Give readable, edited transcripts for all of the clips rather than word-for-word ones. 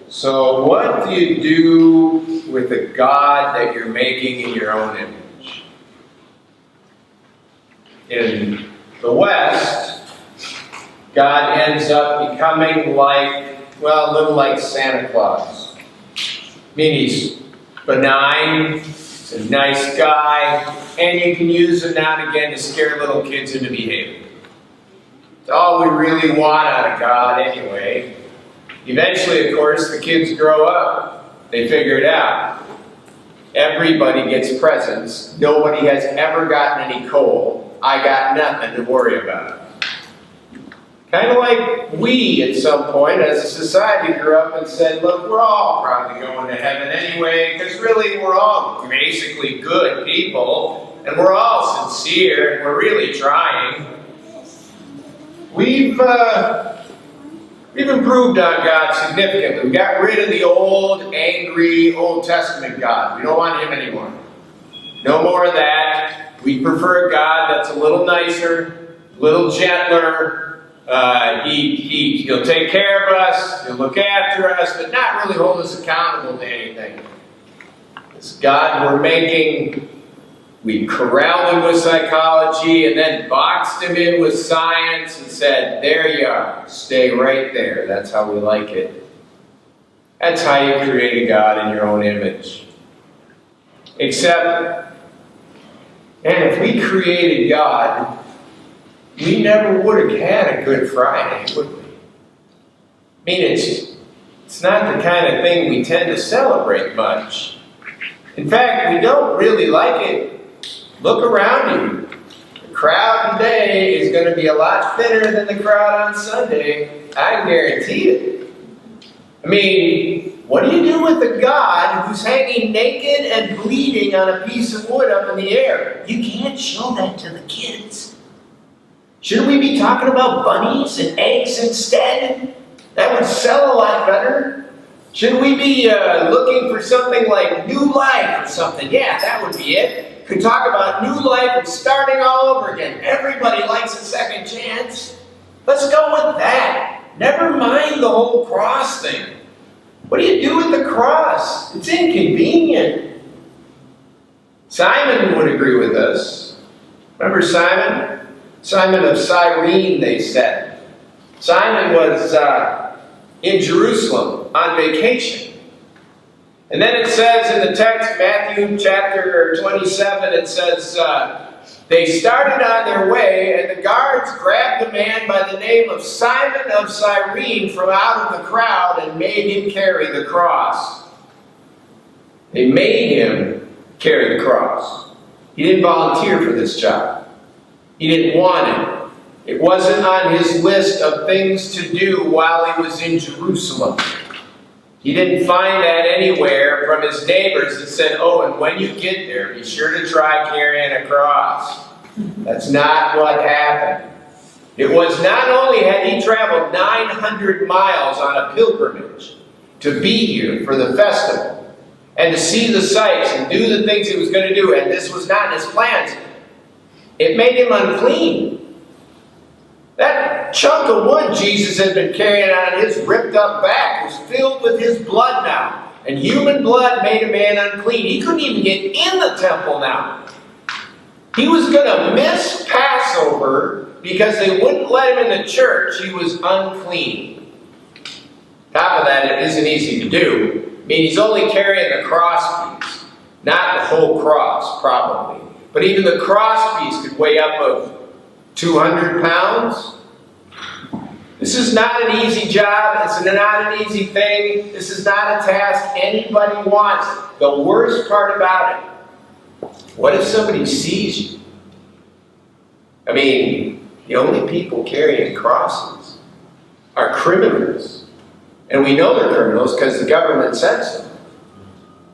So what do you do with the God that you're making in your own image? In the West, God ends up becoming like, well, a little like Santa Claus. I mean, he's benign, he's a nice guy, and you can use him now and again to scare little kids into behaving. It's all we really want out of God anyway. Eventually, of course, the kids grow up. They figure it out. Everybody gets presents. Nobody has ever gotten any coal. I got nothing to worry about. Kind of like we, at some point, as a society, grew up and said, look, we're all probably going to heaven anyway, because really we're all basically good people, and we're all sincere, and we're really trying. We've improved on God significantly. We got rid of the old, angry, Old Testament God. We don't want him anymore. No more of that. We prefer a God that's a little nicer, a little gentler. He'll take care of us, he'll look after us, but not really hold us accountable to anything. This God we're making, we corralled him with psychology and then boxed him in with science and said, there you are, stay right there. That's how we like it. That's how you create a God in your own image. Except, and if we created God, we never would have had a Good Friday, would we? I mean, it's not the kind of thing we tend to celebrate much. In fact, we don't really like it. Look around you. The crowd today is going to be a lot thinner than the crowd on Sunday. I guarantee it. I mean, what do you do with a God who's hanging naked and bleeding on a piece of wood up in the air? You can't show that to the kids. Shouldn't we be talking about bunnies and eggs instead? That would sell a lot better. Shouldn't we be looking for something like new life or something? Yeah, that would be it. Could talk about new life and starting all over again. Everybody likes a second chance. Let's go with that. Never mind the whole cross thing. What do you do with the cross? It's inconvenient. Simon would agree with us. Remember Simon? Simon of Cyrene, they said. Simon was in Jerusalem on vacation. And then it says in the text, Matthew chapter 27, it says, they started on their way, and the guards grabbed a man by the name of Simon of Cyrene from out of the crowd and made him carry the cross. They made him carry the cross. He didn't volunteer for this job. He didn't want it. It wasn't on his list of things to do while he was in Jerusalem. He didn't find that anywhere from his neighbors that said, oh, and when you get there, be sure to try carrying a cross. That's not what happened. It was not only had he traveled 900 miles on a pilgrimage to be here for the festival and to see the sights and do the things he was going to do, and this was not in his plans, it made him unclean. That chunk of wood Jesus had been carrying on his ripped up back was filled with his blood now. And human blood made a man unclean. He couldn't even get in the temple now. He was going to miss Passover because they wouldn't let him in the church. He was unclean. Top of that, it isn't easy to do. I mean, he's only carrying the cross piece, not the whole cross, probably. But even the cross piece could weigh up of 200 pounds. This is not an easy job. It's not an easy thing. This is not a task anybody wants. The worst part about it, what if somebody sees you? I mean, the only people carrying crosses are criminals. And we know they're criminals because the government sends them.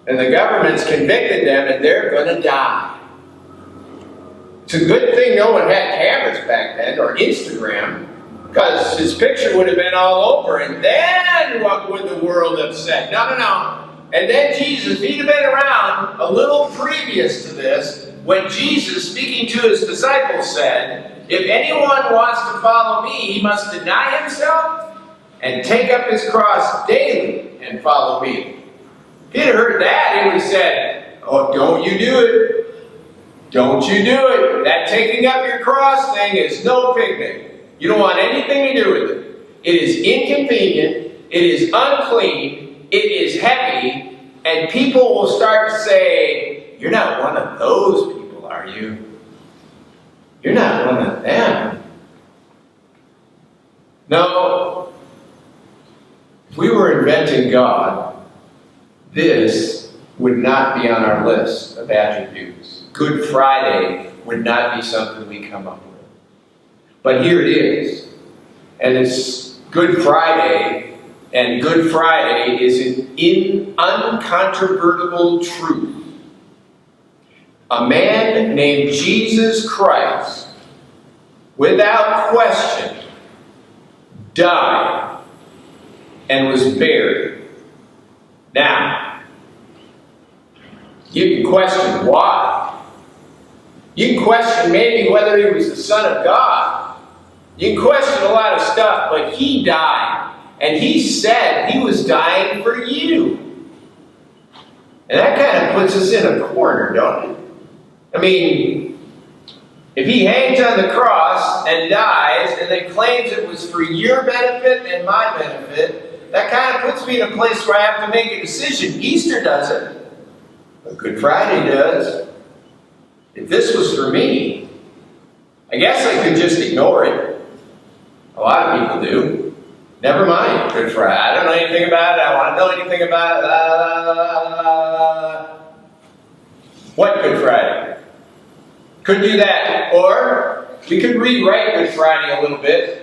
And the government's convicted them and they're going to die. It's a good thing no one had cameras back then, or Instagram, because his picture would have been all over, and then what would the world have said? No. And then Jesus, he'd have been around a little previous to this, when Jesus, speaking to his disciples, said, if anyone wants to follow me, he must deny himself and take up his cross daily and follow me. If he'd heard that, he would have said, oh, don't you do it. Don't you do it. That taking up your cross thing is no picnic. You don't want anything to do with it. It is inconvenient. It is unclean. It is heavy. And people will start to say, you're not one of those people, are you? You're not one of them. No. If we were inventing God, this would not be on our list of attributes. Good Friday would not be something we come up with. But here it is. And it's Good Friday, and Good Friday is an uncontrovertible truth. A man named Jesus Christ, without question, died and was buried. Now, you can question why. You can question maybe whether he was the Son of God. You can question a lot of stuff, but he died. And he said he was dying for you. And that kind of puts us in a corner, don't it? I mean, if he hangs on the cross and dies and then claims it was for your benefit and my benefit, that kind of puts me in a place where I have to make a decision. Easter doesn't, but Good Friday does. If this was for me, I guess I could just ignore it. A lot of people do. Never mind Good Friday. I don't know anything about it. I want to know anything about it. What Good Friday? Could do that. Or we could rewrite Good Friday a little bit.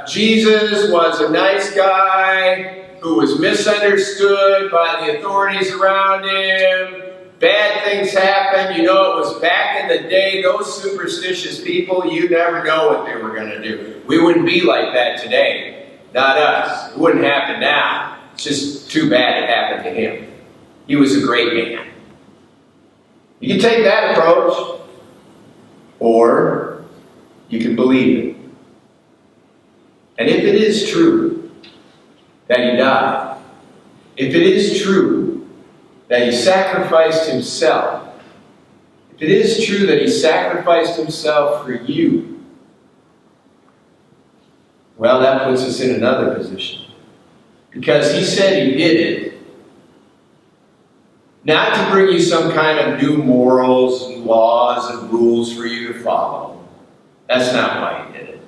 Jesus was a nice guy who was misunderstood by the authorities around him. Bad things happened. You know, it was back in the day. Those superstitious people, you never know what they were going to do. We wouldn't be like that today. Not us. It wouldn't happen now. It's just too bad it happened to him. He was a great man. You can take that approach, or you can believe it. And if it is true that he died, if it is true that he sacrificed himself, if it is true that he sacrificed himself for you, well, that puts us in another position. Because he said he did it not to bring you some kind of new morals and laws and rules for you to follow. That's not why he did it.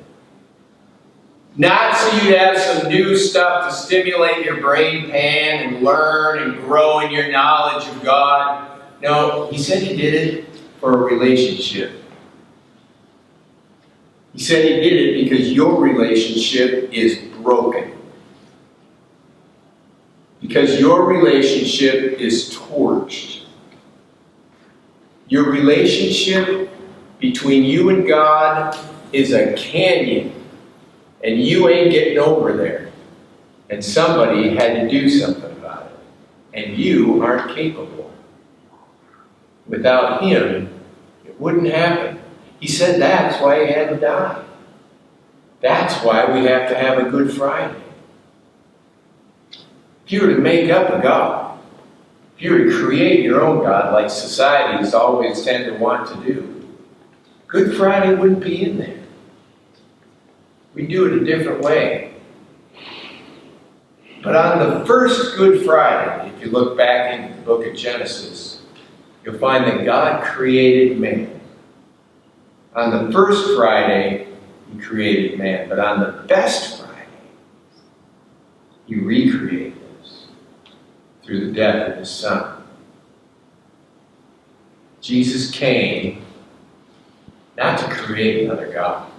Not so you'd have some new stuff to stimulate your brain pan and learn and grow in your knowledge of God. No, he said he did it for a relationship. He said he did it because your relationship is broken. Because your relationship is torched. Your relationship between you and God is a canyon, and you ain't getting over there. And somebody had to do something about it. And you aren't capable. Without him, it wouldn't happen. He said that's why he had to die. That's why we have to have a Good Friday. If you were to make up a God, if you were to create your own God like societies always tend to want to do, Good Friday wouldn't be in there. We do it a different way. But on the first Good Friday, if you look back into the book of Genesis, you'll find that God created man. On the first Friday, he created man. But on the best Friday, he recreated us through the death of his Son. Jesus came not to create another God.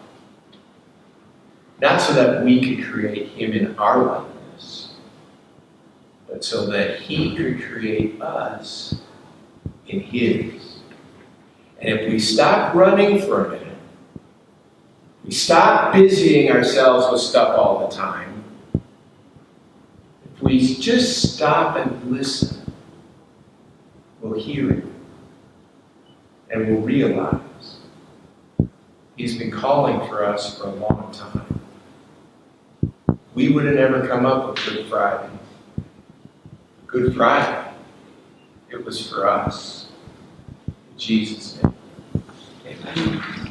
Not so that we could create him in our likeness, but so that he could create us in his. And if we stop running for a minute, we stop busying ourselves with stuff all the time, if we just stop and listen, we'll hear him. And we'll realize he's been calling for us for a long time. we would have never come up with Good Friday. Good Friday, it was for us. In Jesus' name, amen.